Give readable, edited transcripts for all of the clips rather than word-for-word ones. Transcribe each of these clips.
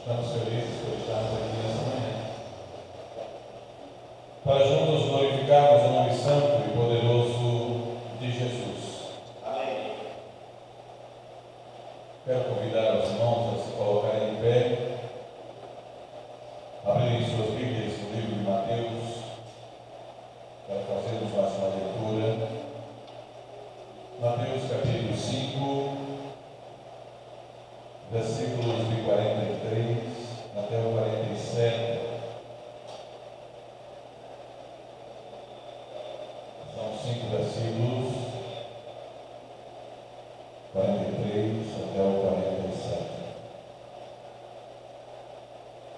Estamos felizes por estarmos aqui nessa manhã, para juntos glorificarmos o nome santo e poderoso de Jesus. Amém. Quero convidar os irmãos a se colocarem em pé, abrirem suas Bíblias no livro de Mateus, para fazermos mais uma leitura. Mateus capítulo 5, versículos de 43 até o 47. São 5 versículos, 43 até o 47.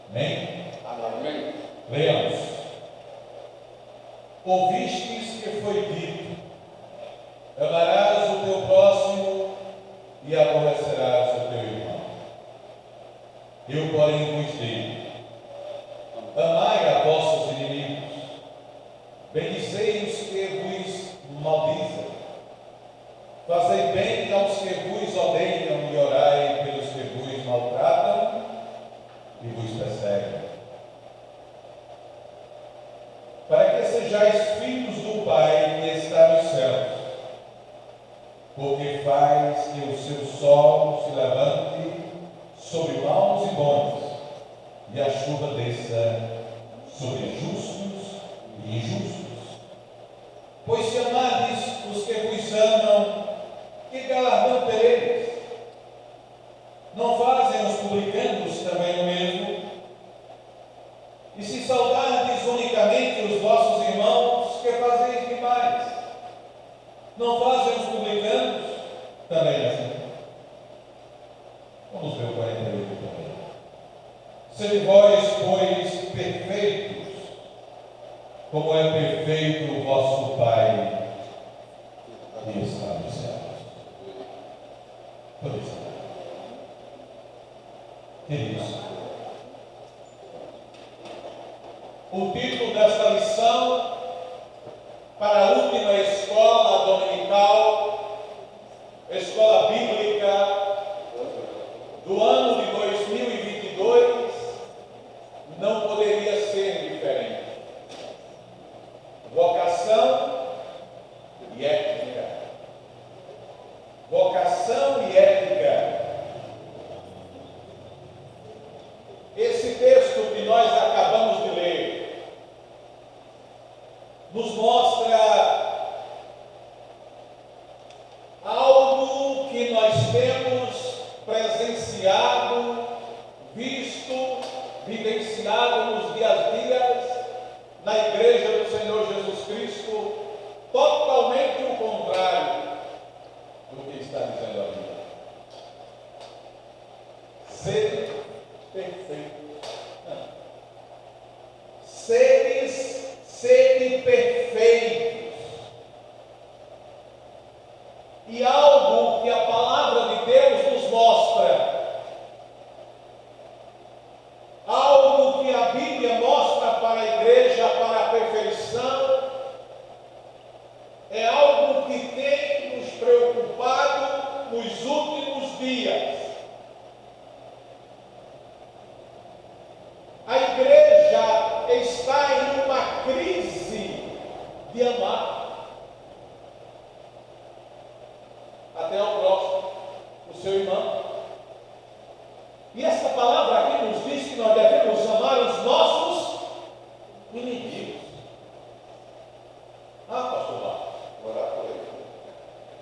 Amém? Amém. Leamos. Ouvistes que foi dito: amarás o teu próximo e aborrecerás o teu irmão. Eu, porém, vos digo: amai a vossos inimigos, bendizei os que vos maldizem, fazei bem aos que vos odeiam e orai pelos que vos maltratam e vos perseguem, para que sejais filhos do Pai que está nos céus, porque faz que o seu sol se levante sobre maus e bons, e a chuva desça sobre justos e injustos. Pois se amardes os que vos amam, que galardão tereis? Não fazem os publicanos também o mesmo? E se saudardes unicamente os vossos irmãos, que fazeis demais? Não fazem os publicanos também assim? Vamos ver o 48 também. Sede vós, pois, perfeitos, como é perfeito o vosso Pai que está nos céus. Pois é. Queridos, o título desta lição para a última escola dominical, escola bíblica do ano de 2022, não poderia ser diferente. Vocação e ética. Vocação e ética. Esse texto que nós acabamos de ler nos mostra algo que nós temos presenciado, visto, vivenciado nos dias a dias na Igreja do Senhor Jesus Cristo, totalmente o contrário do que está dizendo a Bíblia. Sede perfeito. Sede perfeitos. E algo que a palavra de Deus nos mostra, algo que a Bíblia mostra para a igreja, para a perfeição, é algo que tem nos preocupado nos últimos dias. A igreja está em uma crise de amar até ao próximo, o seu irmão. E essa palavra aqui nos diz que nós devemos amar os nossos inimigos. Ah, pastor Marcos, orar por eles.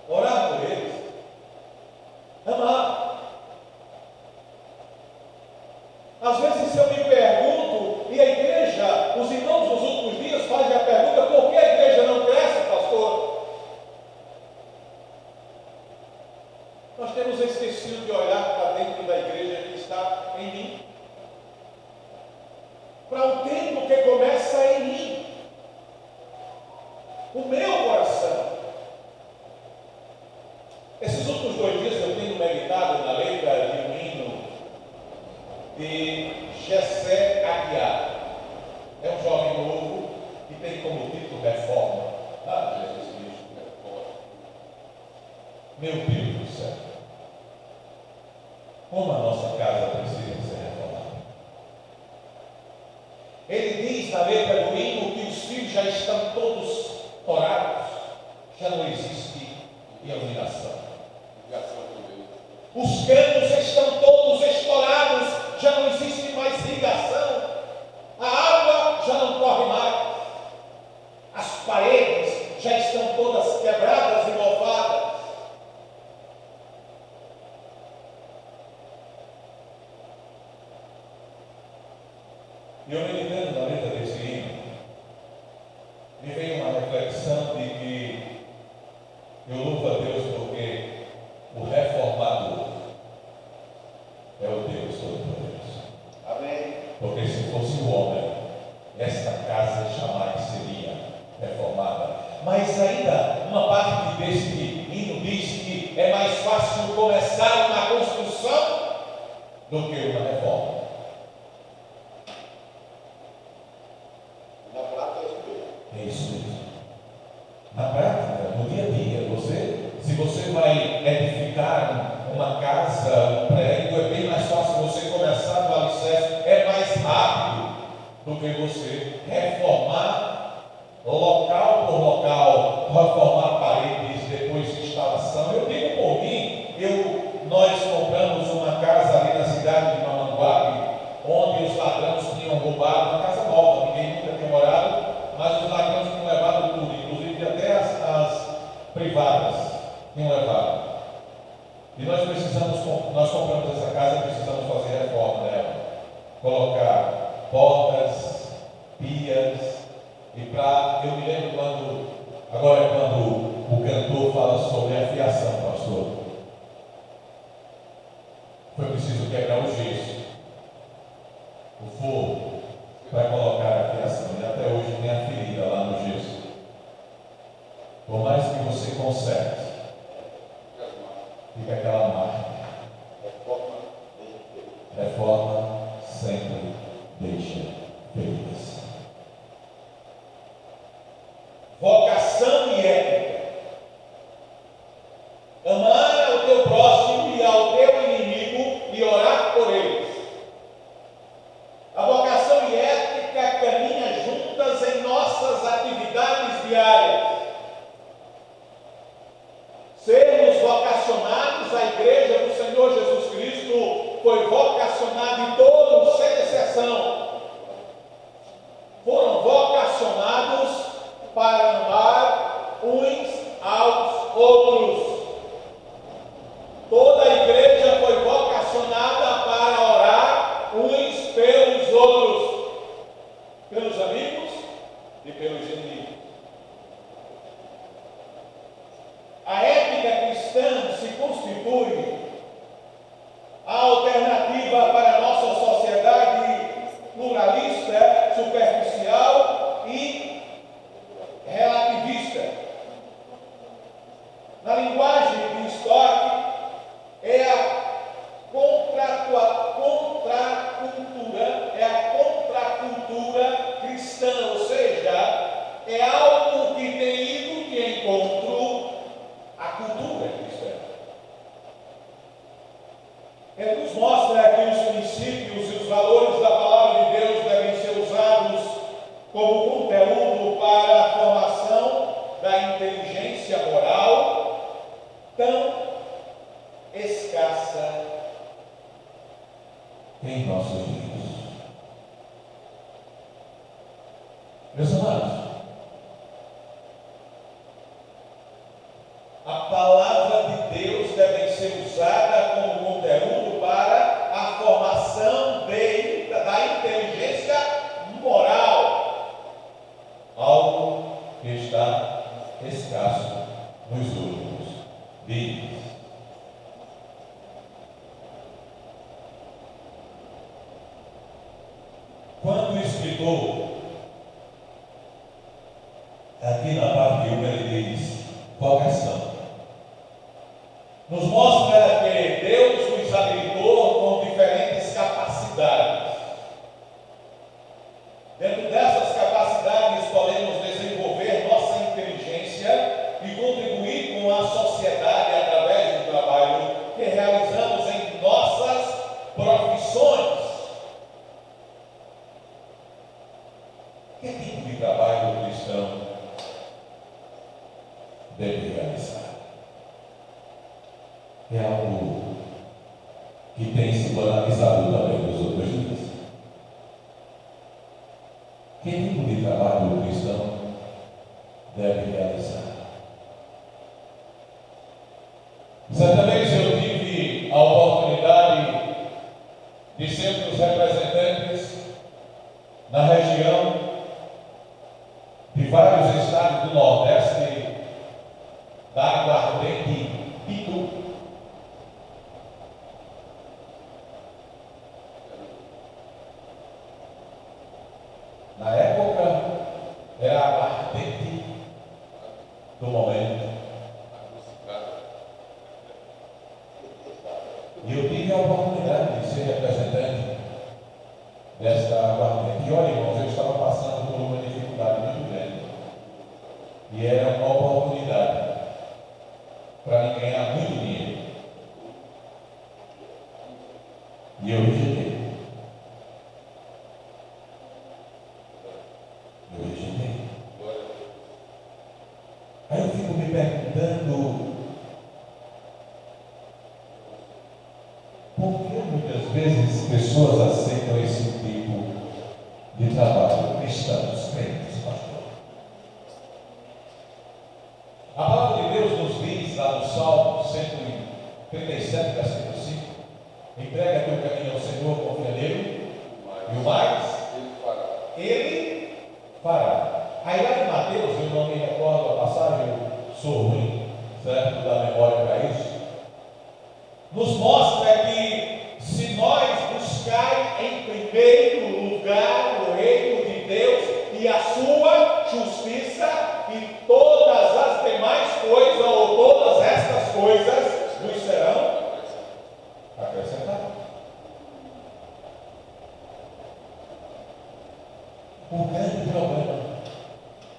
Orar por eles. Amar. Às vezes eu me pergunto, e a igreja, os irmãos nos últimos dias fazem a pergunta: por que a igreja não cresce, pastor? Nós temos esquecido de olhar para dentro da igreja que está em mim, para o tempo que começa em mim, o meu coração. Esses últimos 2 dias eu tenho meditado na letra de um hino de Gessé Aguiar. É um jovem novo que tem como título Reforma. Ah, Jesus Cristo, reforma. Meu Deus do céu, como a nossa casa precisa ser reformada. diz na letra do hino que os fios já estão todos torados, já não existe iluminação. Os canos estão todos estourados, já não existe mais ligação. A água já não corre mais. As paredes já estão todas quebradas e mofadas. E eu meditando na letra desse hino, me veio uma reflexão de que eu louvo a Deus porque o reformador é o Deus Todo-Poderoso. Amém. Porque se fosse o homem, esta casa jamais seria reformada. Mas ainda uma parte deste hino diz que é mais fácil começar uma construção do que uma reforma. É isso mesmo. Na prática, no dia a dia, se você vai edificar uma casa, um prédio, é bem mais fácil você começar no alicerce, é mais rápido do que você reformar local por local, reformar paredes, depois de instalação. Eu digo por mim, nós compramos uma casa ali na cidade de Mamanguape, onde os ladrões tinham roubado, uma casa nova, ninguém nunca tinha morado, mas os ladrões tinham levado tudo, inclusive até as privadas tinham levado. E nós compramos essa casa e precisamos fazer reforma nela, colocar portas, pias, eu me lembro quando o cantor fala sobre a fiação, pastor, foi preciso quebrar o gesso, o forro, para colocar a fiação, e até hoje tem a ferida lá no gesso. Por mais que você conserte, fica aquela marca. Reforma sempre deixa feridas. Vocação e ética. Amar ao teu próximo e ao teu inimigo e orar por eles. A vocação e ética caminham juntas em nossas atividades diárias. Sermos vocacionados, a igreja do Senhor Jesus Cristo foi vocacionada e todos, sem exceção, foram vocacionados para amar uns aos outros. Toda a igreja foi vocacionada para orar uns pelos outros, pelos amigos e pelos inimigos. A ética cristã se constitui a alternativa para a nossa sociedade pluralista, superficial e relativista. Na linguagem de Stott, é a contracultura cristã, ou seja, é algo que tem ido de encontro à cultura cristã. Ele nos mostra que os princípios e os valores da palavra de Deus devem ser usados como conteúdo para a formação da inteligência moral tão escassa em nossos dias. Meus amados, a palavra de Deus deve ser usada como conteúdo para a formação da inteligência moral, algo que está escasso nos últimos dias. Quando o escritor, aqui na parte de 1, ele diz vocação, nos mostra que Deus nos habilitou com diferentes capacidades. Dentro dessas capacidades podemos desenvolver nossa inteligência e contribuir com a sociedade através do trabalho que realizamos em nossas profissões. que tem se banalizado também nos outros dias. Que tipo de trabalho o cristão deve realizar? Certa vez eu tive a oportunidade de ser um dos representantes na região de vários estados do Nordeste da aguardente Pitu. Na época era a aguardente do momento. E eu tive a oportunidade de ser representante desta aguardente. E olha, irmãos, eu estava passando por uma dificuldade muito grande. E era uma oportunidade para mim ganhar muito dinheiro. E eu rejeitei. Aí eu fico me perguntando, por que muitas vezes pessoas aceitam esse tipo de trabalho? Cristãos, crentes, pastor. A palavra de Deus nos diz lá no Salmo 137, versículo 5: entrega teu caminho ao Senhor, confia nele, e o mais ele fará. Aí lá em Mateus, eu não me recordo a passagem, eu sou ruim, certo, da memória para isso, nos mostra que se nós buscar em primeiro lugar o reino de Deus e a sua justiça, e todas as demais coisas, ou todas estas coisas, nos serão acrescentadas. O grande problema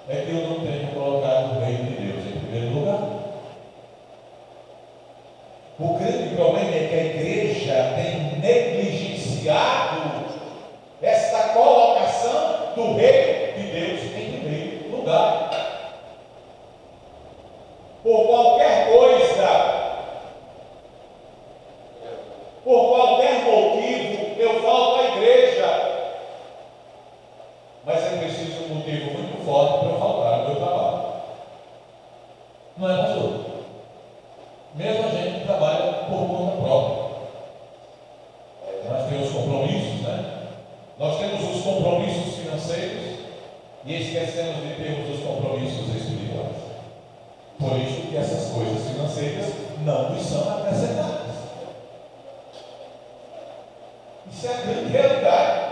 é que eu não tenho colocado o reino de Deus em primeiro lugar. O grande problema é que a igreja tem negligenciado esta colocação do reino de Deus em primeiro lugar. Por qualquer coisa, por qualquer motivo, eu falto à igreja. Mas é preciso um motivo muito forte para eu faltar no meu trabalho. Não é, pastor? Mesmo a gente trabalha por conta própria. Nós temos compromissos, né? Nós temos os compromissos financeiros e esquecemos de termos os compromissos espirituais. Por isso que essas coisas financeiras não nos são acrescentadas. Isso é a grande realidade.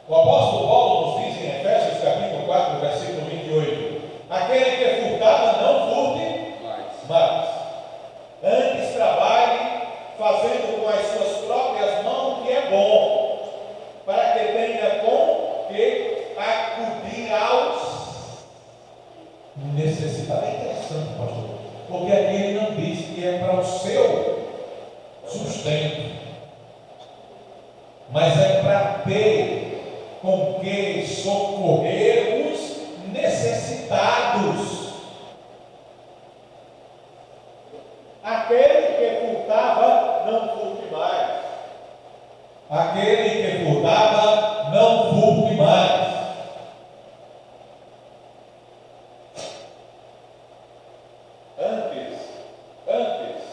O apóstolo Paulo nos diz em Efésios capítulo 4, versículo 28: aquele que é furtado, não furte mais. Antes trabalhe, fazendo com as suas próprias mãos o que é bom, para que tenha com que acudir aos necessitados. É interessante, pastor, porque aqui ele não diz que é para o seu sustento, mas é para ter com que socorrer os necessitados. Aquele que furtava, não furte mais. Aquele que furtava, não furte mais. Antes,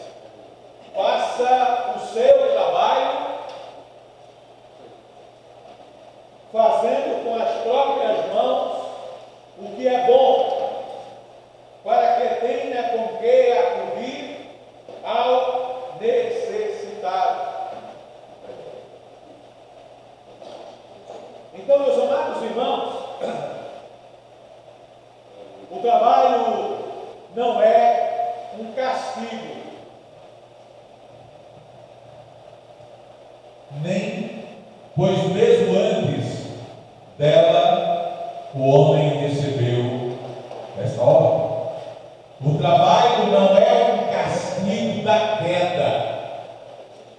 faça o seu trabalho fazendo com as próprias mãos o que é bom, para que tenha com que acudir ao necessitado. Então, meus amados irmãos, o trabalho não é um castigo, nem, pois mesmo antes dela o homem recebeu esta ordem. O trabalho não é um castigo da queda.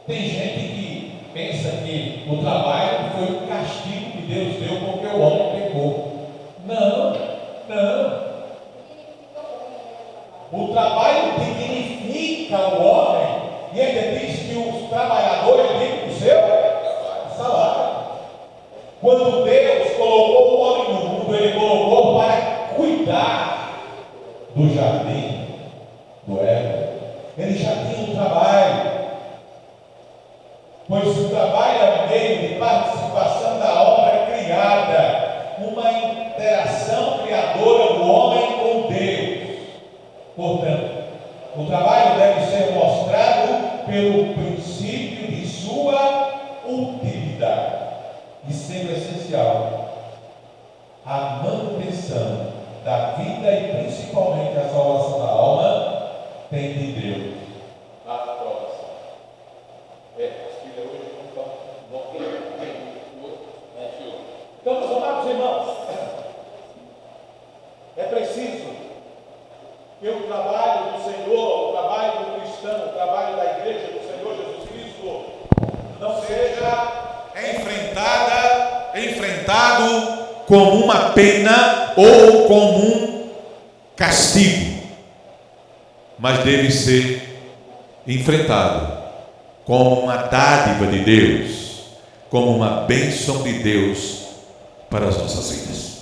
Tem gente que pensa que o trabalho foi um castigo que Deus deu porque o homem pecou. Não. O trabalho dignifica o homem, e ele diz que o trabalhador é digno do seu salário. Quando Deus colocou o homem no mundo, Ele colocou para cuidar do jardim do Éden. Ele já tinha um trabalho, pois o trabalho é um meio de participação da obra criada, uma interação criadora do homem com Deus. Portanto, o trabalho deve ser mostrado pelo princípio de sua utilidade e sendo essencial a manutenção da vida e principalmente a salvação da alma tem de Deus. A próxima. As filhas hoje não estão. Então, meus amados irmãos, é preciso que o trabalho do Senhor, o trabalho do cristão, o trabalho da igreja do Senhor Jesus Cristo não seja enfrentado como uma pena ou como um castigo, mas deve ser enfrentado como uma dádiva de Deus, como uma bênção de Deus para as nossas vidas.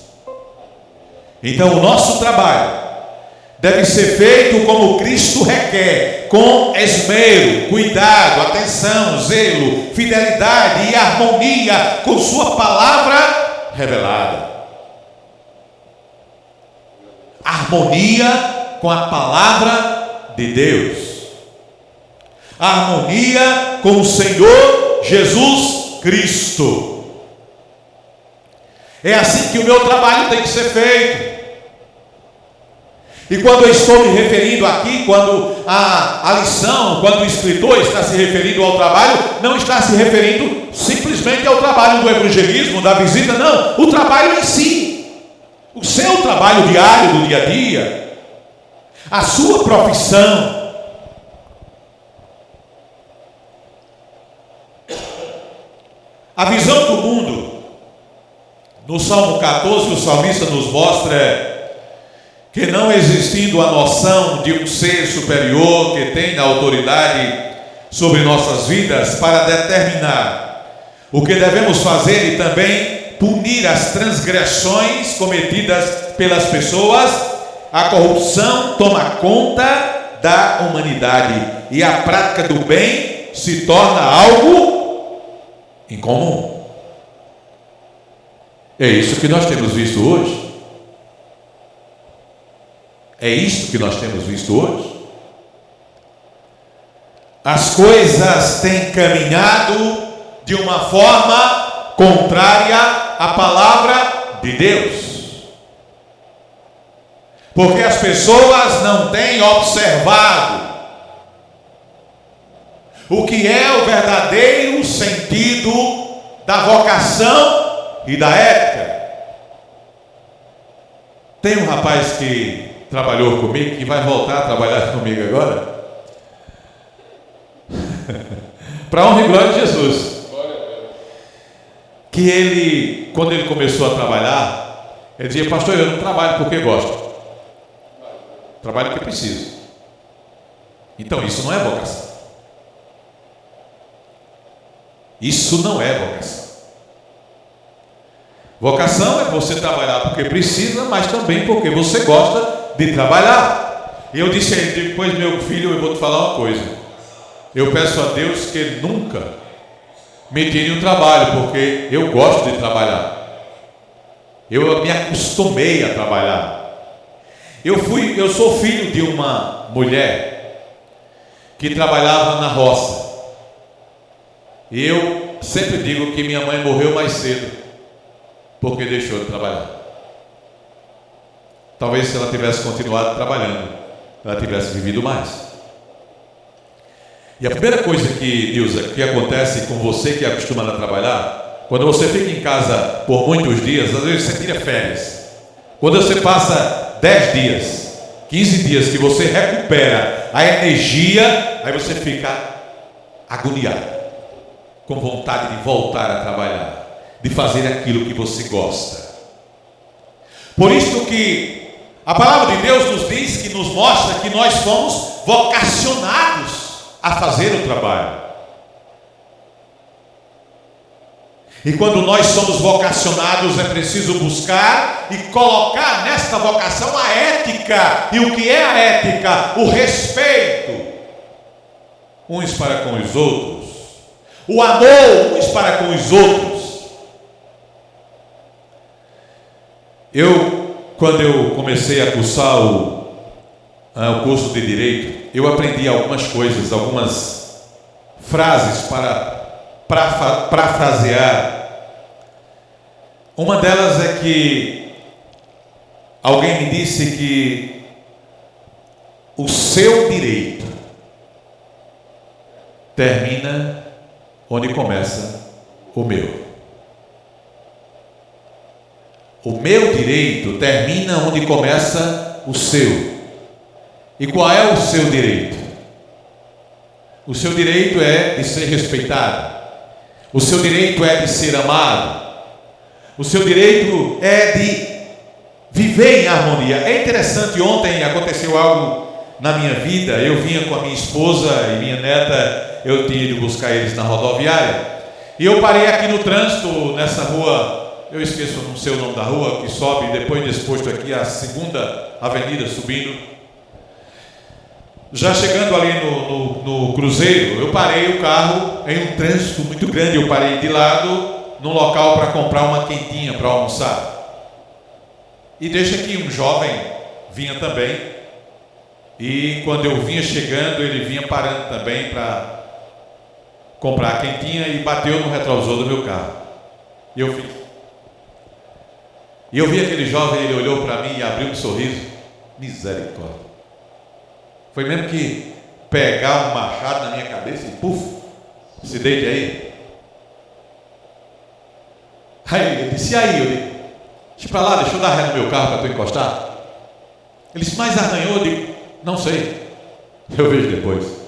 Então o nosso trabalho deve ser feito como Cristo requer, com esmero, cuidado, atenção, zelo, fidelidade e harmonia com sua palavra revelada. Harmonia com a palavra de Deus. Harmonia com o Senhor Jesus Cristo. É assim que o meu trabalho tem que ser feito. E quando eu estou me referindo aqui, quando a lição, quando o escritor está se referindo ao trabalho, não está se referindo simplesmente ao trabalho do evangelismo, da visita, não, o trabalho em si, o seu trabalho diário, do dia a dia, a sua profissão. A visão do mundo, no Salmo 14, o salmista nos mostra que não existindo a noção de um ser superior que tem autoridade sobre nossas vidas para determinar o que devemos fazer e também punir as transgressões cometidas pelas pessoas, a corrupção toma conta da humanidade e a prática do bem se torna algo incomum. É isso que nós temos visto hoje. É isto que nós temos visto hoje. As coisas têm caminhado de uma forma contrária à palavra de Deus. Porque as pessoas não têm observado o que é o verdadeiro sentido da vocação e da ética. Tem um rapaz que trabalhou comigo, que vai voltar a trabalhar comigo agora, para honra e glória de Jesus, que ele, quando ele começou a trabalhar, ele dizia: pastor, eu não trabalho porque gosto, trabalho porque preciso. Então isso não é vocação. Isso não é vocação. Vocação é você trabalhar porque precisa, mas também porque você gosta de trabalhar. E eu disse a ele depois: meu filho, eu vou te falar uma coisa, eu peço a Deus que Ele nunca me tire um trabalho, porque eu gosto de trabalhar, eu me acostumei a trabalhar. Eu sou filho de uma mulher que trabalhava na roça, e eu sempre digo que minha mãe morreu mais cedo porque deixou de trabalhar. Talvez se ela tivesse continuado trabalhando, ela tivesse vivido mais. E a primeira coisa que acontece com você que é acostumado a trabalhar, quando você fica em casa por muitos dias, às vezes você tira férias. Quando você passa 10 dias, 15 dias que você recupera a energia, aí você fica agoniado, com vontade de voltar a trabalhar, de fazer aquilo que você gosta. Por isso que A palavra de Deus nos diz, que nos mostra que nós fomos vocacionados a fazer o trabalho. E quando nós somos vocacionados, é preciso buscar e colocar nesta vocação a ética. E o que é a ética? O respeito uns para com os outros, o amor uns para com os outros. Quando eu comecei a cursar o curso de Direito, eu aprendi algumas coisas, algumas frases para parafrasear. Uma delas é que alguém me disse que o seu direito termina onde começa o meu. O meu direito termina onde começa o seu. E qual é o seu direito? O seu direito é de ser respeitado. O seu direito é de ser amado. O seu direito é de viver em harmonia. É interessante, ontem aconteceu algo na minha vida. Eu vinha com a minha esposa e minha neta, eu tinha ido buscar eles na rodoviária. E eu parei aqui no trânsito, nessa rua, eu esqueço, não sei o nome da rua, que sobe depois desse posto aqui, a segunda avenida subindo. Já chegando ali no Cruzeiro, eu parei o carro em um trânsito muito grande. Eu parei de lado num local para comprar uma quentinha para almoçar. E deixa que um jovem vinha também. E quando eu vinha chegando, ele vinha parando também para comprar a quentinha e bateu no retrovisor do meu carro. E eu fiz. E eu vi aquele jovem, ele olhou para mim e abriu um sorriso. Misericórdia. Foi mesmo que pegar um machado na minha cabeça e puf, se deite aí. Aí ele disse, eu disse, deixa pra lá, deixa eu dar ré no meu carro para tu encostar. Ele disse, mas arranhou? Eu digo, não sei, eu vejo depois.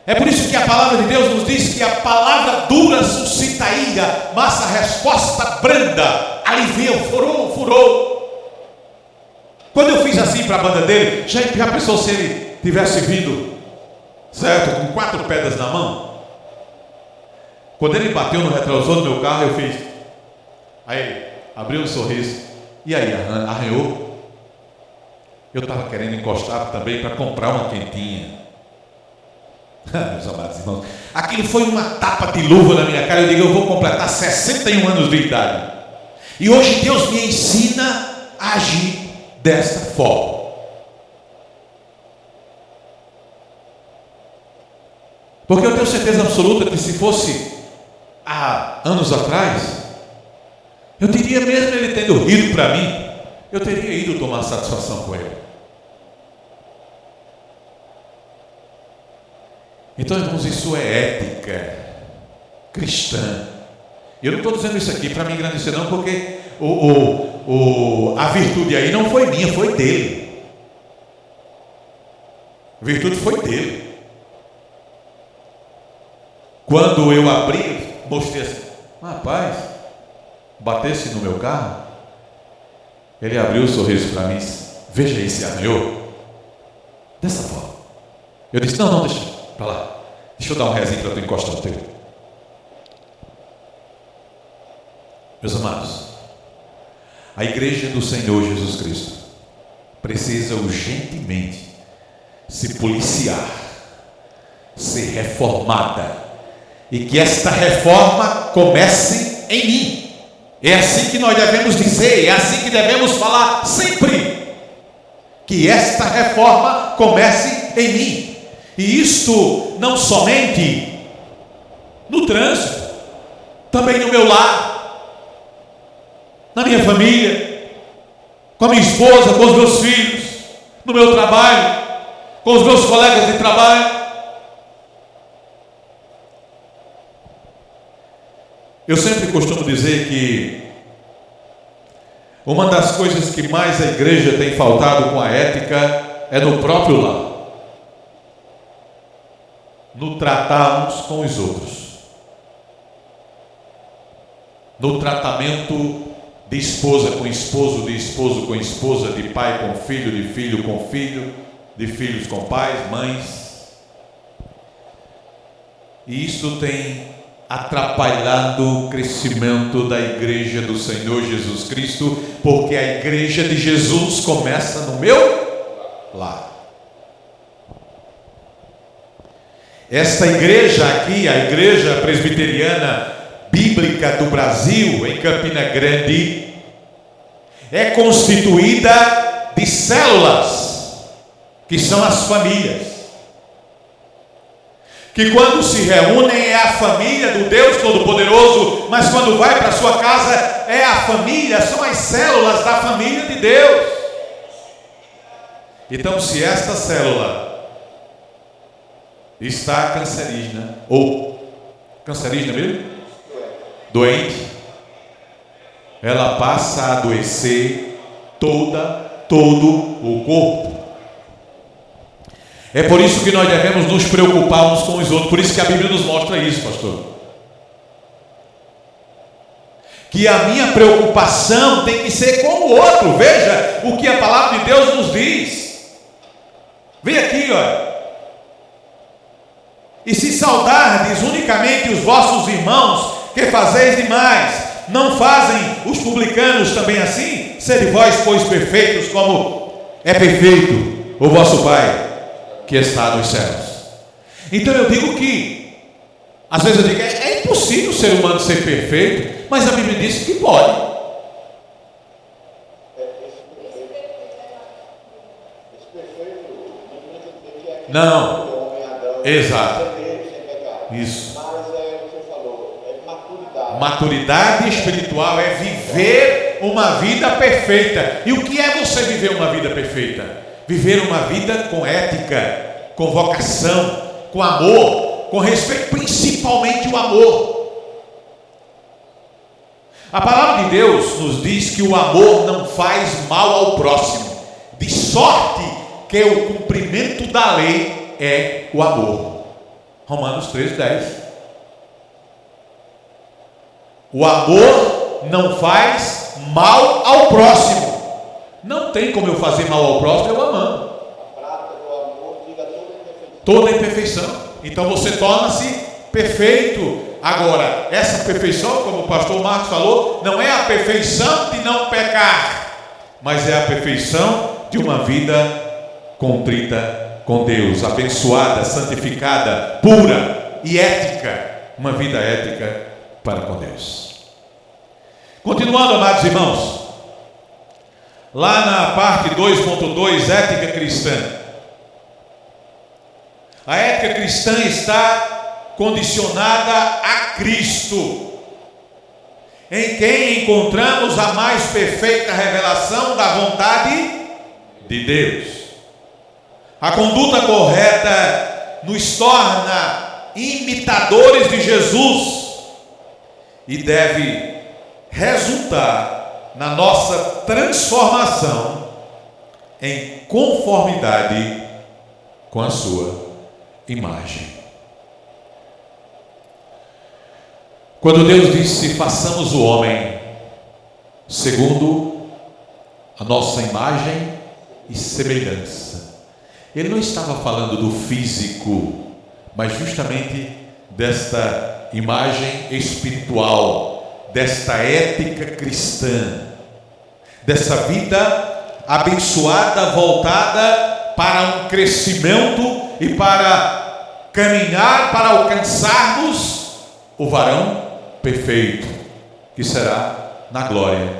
É por isso que a palavra de Deus nos diz que a palavra dura suscita ira, mas a resposta branda alivia, furou. Quando eu fiz assim para a banda dele, já pensou se ele tivesse vindo, certo, com 4 pedras na mão? Quando ele bateu no retrovisor do meu carro, eu fiz. Aí ele abriu um sorriso. E aí, arranhou? Eu estava querendo encostar também para comprar uma quentinha. Meus amados irmãos, aquilo foi uma tapa de luva na minha cara. Eu digo, eu vou completar 61 anos de idade. E hoje Deus me ensina a agir desta forma. Porque eu tenho certeza absoluta que se fosse há anos atrás, eu teria, mesmo ele tendo rido para mim, eu teria ido tomar satisfação com ele. Então, irmãos, isso é ética cristã. Eu não estou dizendo isso aqui para me engrandecer não, porque a virtude aí não foi minha, foi dele. A virtude foi dele. Quando eu abri, mostrei assim, rapaz, batesse no meu carro, ele abriu o sorriso para mim, veja aí se arranhou. Dessa forma. Eu disse, não, deixa para lá, deixa eu dar um rezinho para tu encostar o teu. Meus amados, a igreja do Senhor Jesus Cristo precisa urgentemente se policiar, ser reformada, e que esta reforma comece em mim. É assim que nós devemos dizer, é assim que devemos falar sempre, que esta reforma comece em mim. E isto não somente no trânsito, também no meu lar, na minha família, com a minha esposa, com os meus filhos, no meu trabalho, com os meus colegas de trabalho. Eu sempre costumo dizer que uma das coisas que mais a igreja tem faltado com a ética é no próprio lar, no tratar uns com os outros, no tratamento de esposa com esposo, de esposo com esposa, de pai com filho, de filho com filho, de filhos com pais, mães. E isso tem atrapalhado o crescimento da igreja do Senhor Jesus Cristo, porque a igreja de Jesus começa no meu lar. Esta igreja aqui, a Igreja Presbiteriana Bíblica do Brasil, em Campina Grande, é constituída de células, que são as famílias, que quando se reúnem é a família do Deus Todo-Poderoso, mas quando vai para a sua casa é a família, são as células da família de Deus. Então, se esta célula está cancerígena, ou cancerígena mesmo? Doente, ela passa a adoecer todo o corpo. É por isso que nós devemos nos preocupar uns com os outros. Por isso que a Bíblia nos mostra isso, pastor. Que a minha preocupação tem que ser com o outro. Veja o que a palavra de Deus nos diz. Vem aqui, olha. E se saudardes unicamente os vossos irmãos, que fazeis demais, não fazem os publicanos também assim? Sede vós, pois, perfeitos, como é perfeito o vosso Pai que está nos céus. Então eu digo que, às vezes eu digo, é impossível o ser humano ser perfeito, mas a Bíblia diz que pode. Não, exato, isso. Maturidade espiritual é viver uma vida perfeita. E o que é você viver uma vida perfeita? Viver uma vida com ética, com vocação, com amor, com respeito, principalmente o amor. A palavra de Deus nos diz que o amor não faz mal ao próximo, de sorte que o cumprimento da lei é o amor. Romanos 3:10. O amor não faz mal ao próximo. Não tem como eu fazer mal ao próximo eu amando. A prática do amor tira toda a imperfeição. Então você torna-se perfeito. Agora, essa perfeição, como o pastor Marcos falou, não é a perfeição de não pecar, mas é a perfeição de uma vida contrita com Deus, abençoada, santificada, pura e ética. Uma vida ética para com Deus. Continuando, amados irmãos, lá na parte 2.2, ética cristã. A ética cristã está condicionada a Cristo, em quem encontramos a mais perfeita revelação da vontade de Deus. A conduta correta nos torna imitadores de Jesus e deve resultar na nossa transformação em conformidade com a sua imagem. Quando Deus disse: façamos o homem segundo a nossa imagem e semelhança, Ele não estava falando do físico, mas justamente desta imagem espiritual, desta ética cristã, dessa vida abençoada, voltada para um crescimento e para caminhar, para alcançarmos o varão perfeito, que será na glória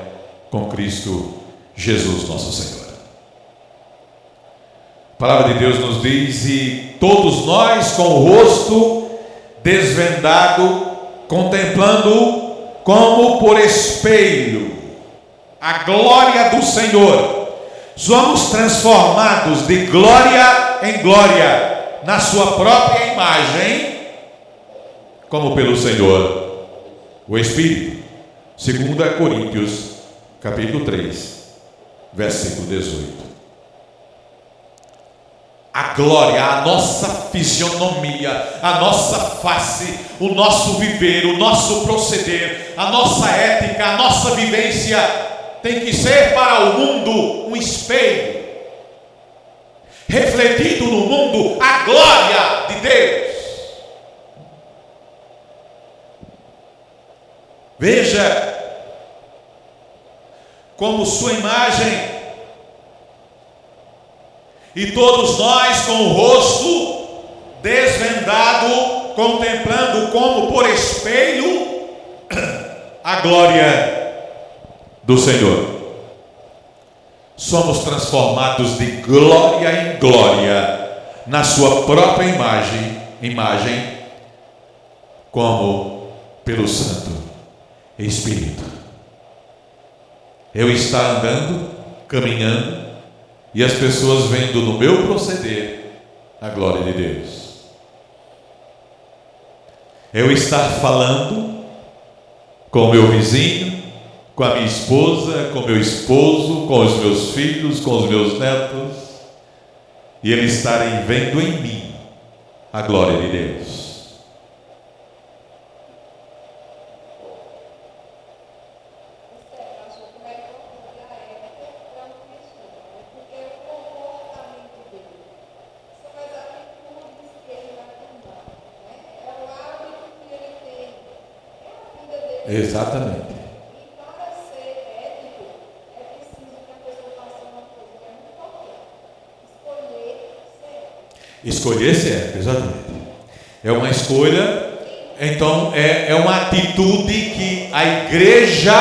com Cristo Jesus nosso Senhor. A palavra de Deus nos diz: e todos nós com o rosto desvendado, contemplando como por espelho a glória do Senhor, somos transformados de glória em glória na sua própria imagem, como pelo Senhor o Espírito. 2 Coríntios capítulo 3, versículo 18. a glória, a nossa fisionomia, a nossa face, o nosso viver, o nosso proceder, a nossa ética, a nossa vivência tem que ser para o mundo um espelho, refletindo no mundo a glória de Deus. Veja como sua imagem, e todos nós com o rosto desvendado, contemplando como por espelho a glória do Senhor, somos transformados de glória em glória na sua própria imagem, como pelo Santo Espírito. Eu estar andando, caminhando, e as pessoas vendo no meu proceder a glória de Deus. Eu estar falando com o meu vizinho, com a minha esposa, com o meu esposo, com os meus filhos, com os meus netos, e eles estarem vendo em mim a glória de Deus. Exatamente. E para ser ético, é preciso que a pessoa faça uma coisa que é muito importante: escolher ser ético. Exatamente. É uma escolha, então é uma atitude que a igreja,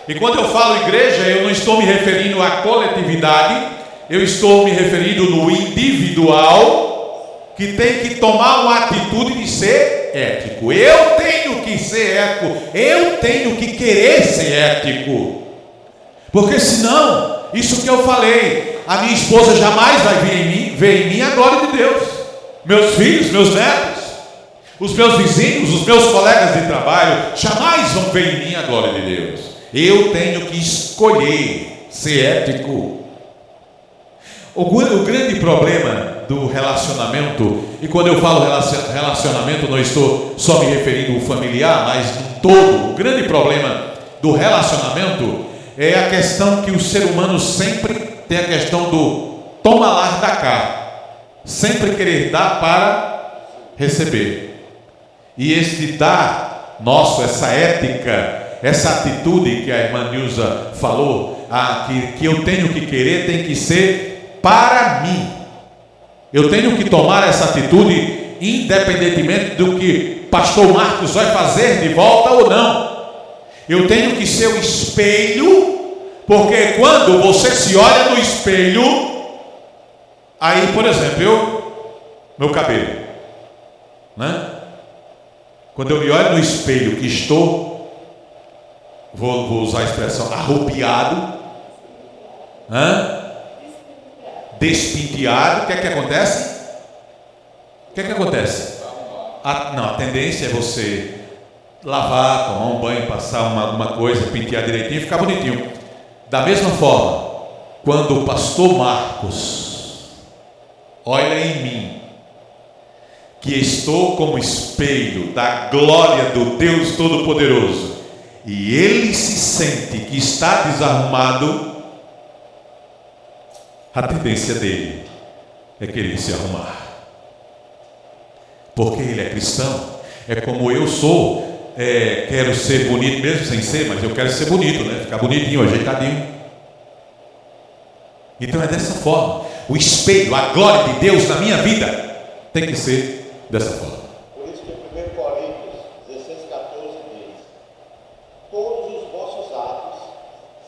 e quando eu falo igreja, eu não estou me referindo à coletividade, eu estou me referindo no individual, que tem que tomar uma atitude de ser ético. Eu tenho que ser ético, eu tenho que querer ser ético, porque senão, isso que eu falei, a minha esposa jamais vai ver em mim a glória de Deus, meus filhos, meus netos, os meus vizinhos, os meus colegas de trabalho, jamais vão ver em mim a glória de Deus. Eu tenho que escolher ser ético. O grande problema do relacionamento, e quando eu falo relacionamento, não estou só me referindo ao familiar, mas no todo, o grande problema do relacionamento é a questão que o ser humano sempre tem, a questão do toma lá da cá, sempre querer dar para receber. E este dar nosso, essa ética, essa atitude que a irmã Nilza falou, que eu tenho que querer, tem que ser para mim. Eu tenho que tomar essa atitude independentemente do que pastor Marcos vai fazer de volta ou não. Eu tenho que ser o espelho, porque quando você se olha no espelho, aí, por exemplo, meu cabelo, né? Quando eu me olho no espelho que estou, vou usar a expressão arrupiado, despinteado, o que é que acontece? O que é que acontece? A tendência é você lavar, tomar um banho, passar alguma coisa, pentear direitinho e ficar bonitinho. Da mesma forma, quando o pastor Marcos olha em mim, que estou como espelho da glória do Deus Todo-Poderoso, e ele se sente que está desarrumado, a tendência dele é querer se arrumar, porque ele é cristão. É como eu sou, quero ser bonito mesmo sem ser, mas eu quero ser bonito, né? Ficar bonitinho, ajeitadinho. Então é dessa forma. O espelho, a glória de Deus na minha vida tem que ser dessa forma. Por isso que 1 Coríntios 16:14 diz: todos os vossos atos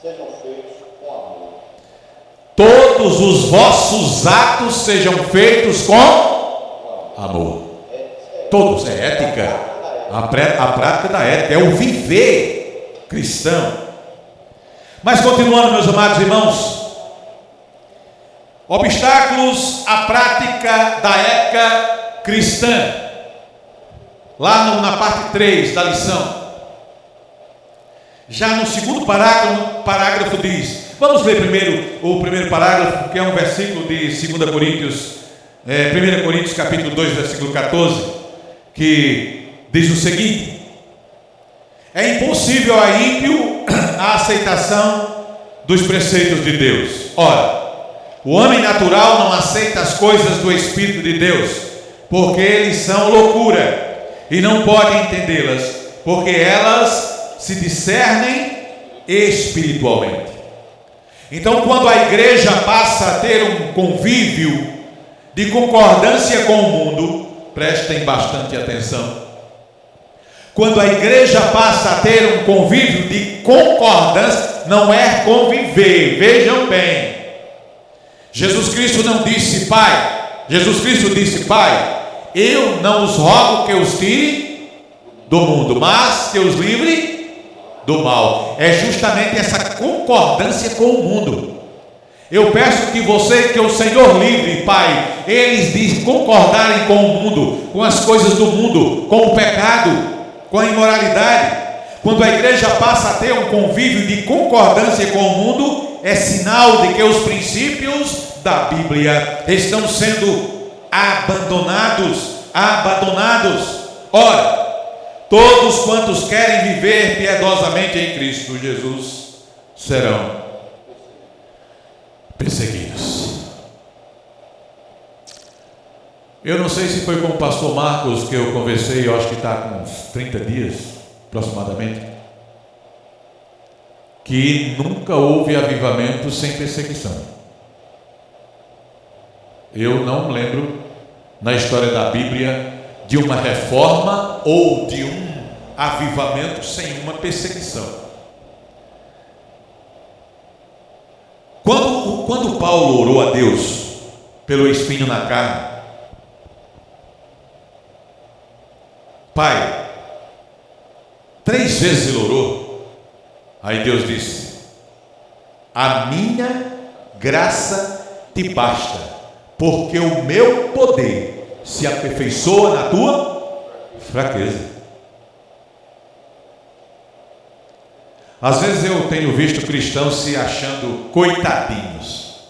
sejam feitos com amor. Todos os vossos atos sejam feitos com amor. Todos, é ética. A prática da ética, é o viver cristão. Mas continuando, meus amados irmãos, obstáculos à prática da ética cristã. Lá na parte 3 da lição, já no segundo parágrafo diz: Vamos ler primeiro o primeiro parágrafo, que é um versículo de 2 Coríntios, 1 Coríntios capítulo 2, versículo 14, que diz o seguinte: é impossível a ímpio a aceitação dos preceitos de Deus. Ora, o homem natural não aceita as coisas do Espírito de Deus, porque eles são loucura, e não pode entendê-las, porque elas se discernem espiritualmente. Então, quando a igreja passa a ter um convívio de concordância com o mundo, prestem bastante atenção. Quando a igreja passa a ter um convívio de concordância, não é conviver, vejam bem. Jesus Cristo não disse, Pai, Jesus Cristo disse, Pai, eu não os rogo que os tire do mundo, mas que os livre do mal. É justamente essa concordância com o mundo. Eu peço que o Senhor livre, Pai, eles de concordarem com o mundo, com as coisas do mundo, com o pecado, com a imoralidade. Quando a igreja passa a ter um convívio de concordância com o mundo, é sinal de que os princípios da Bíblia estão sendo abandonados. Ora, todos quantos querem viver piedosamente em Cristo Jesus serão perseguidos. Eu não sei se foi com o pastor Marcos que eu conversei, eu acho que está com uns 30 dias aproximadamente, que nunca houve avivamento sem perseguição. Eu não lembro na história da Bíblia de uma reforma ou de um avivamento sem uma perseguição. Quando Paulo orou a Deus pelo espinho na carne, Pai, 3 vezes ele orou. Aí Deus disse: a minha graça te basta, porque o meu poder se aperfeiçoa na tua fraqueza. Às vezes eu tenho visto cristãos se achando coitadinhos,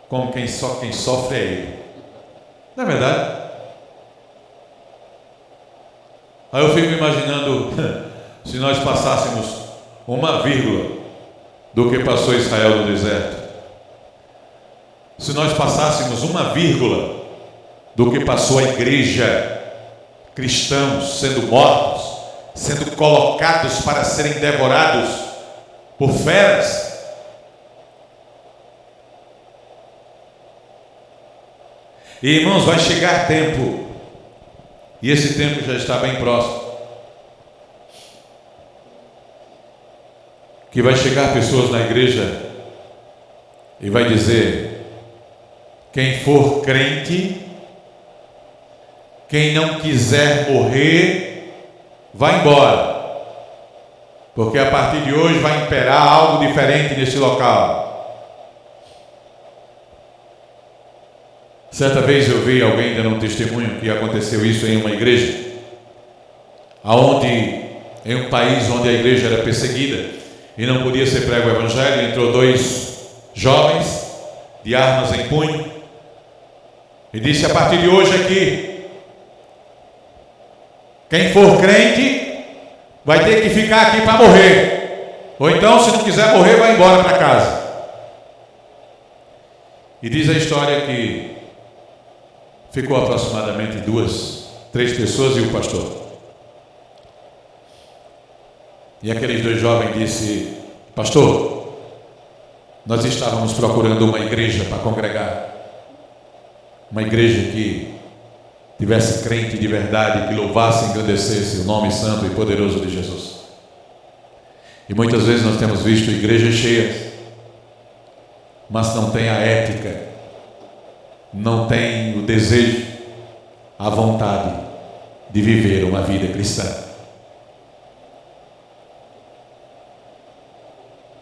como quem sofre é ele. Não é verdade? Aí eu fico imaginando se nós passássemos uma vírgula do que passou Israel no deserto, se nós passássemos uma vírgula do que passou a igreja, cristãos sendo mortos, sendo colocados para serem devorados por feras. E irmãos, vai chegar tempo, e esse tempo já está bem próximo, que vai chegar pessoas na igreja e vai dizer: quem for crente, quem não quiser morrer, vai embora, porque a partir de hoje vai imperar algo diferente nesse local. Certa vez eu vi alguém dando um testemunho que aconteceu isso em uma igreja, em um país onde a igreja era perseguida e não podia ser prego o evangelho. Entrou 2 jovens de armas em punho e disse: a partir de hoje aqui, quem for crente vai ter que ficar aqui para morrer, ou então, se não quiser morrer, vai embora para casa. E diz a história que ficou aproximadamente 2, 3 pessoas e o pastor. E aqueles 2 jovens disse: pastor, nós estávamos procurando uma igreja para congregar, uma igreja que tivesse crente de verdade, que louvasse e engrandecesse o nome santo e poderoso de Jesus. E muitas vezes nós temos visto igrejas cheias, mas não tem a ética, não tem o desejo, a vontade de viver uma vida cristã.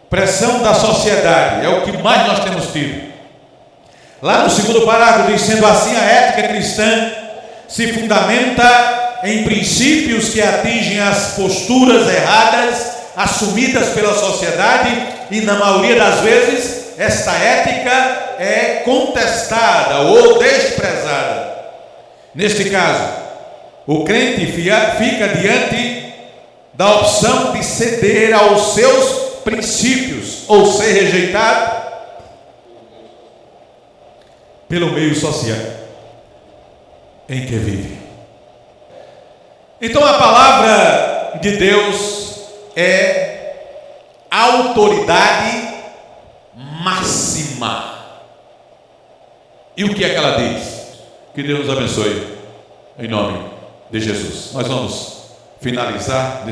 Pressão da sociedade é o que mais nós temos tido. Lá no 2º parágrafo diz: sendo assim, a ética cristã se fundamenta em princípios que atingem as posturas erradas assumidas pela sociedade, e na maioria das vezes esta ética é contestada ou desprezada. Neste caso, o crente fica diante da opção de ceder aos seus princípios ou ser rejeitado pelo meio social em que vive. Então a palavra de Deus é autoridade máxima. E o que é que ela diz? Que Deus nos abençoe, em nome de Jesus. Nós vamos finalizar.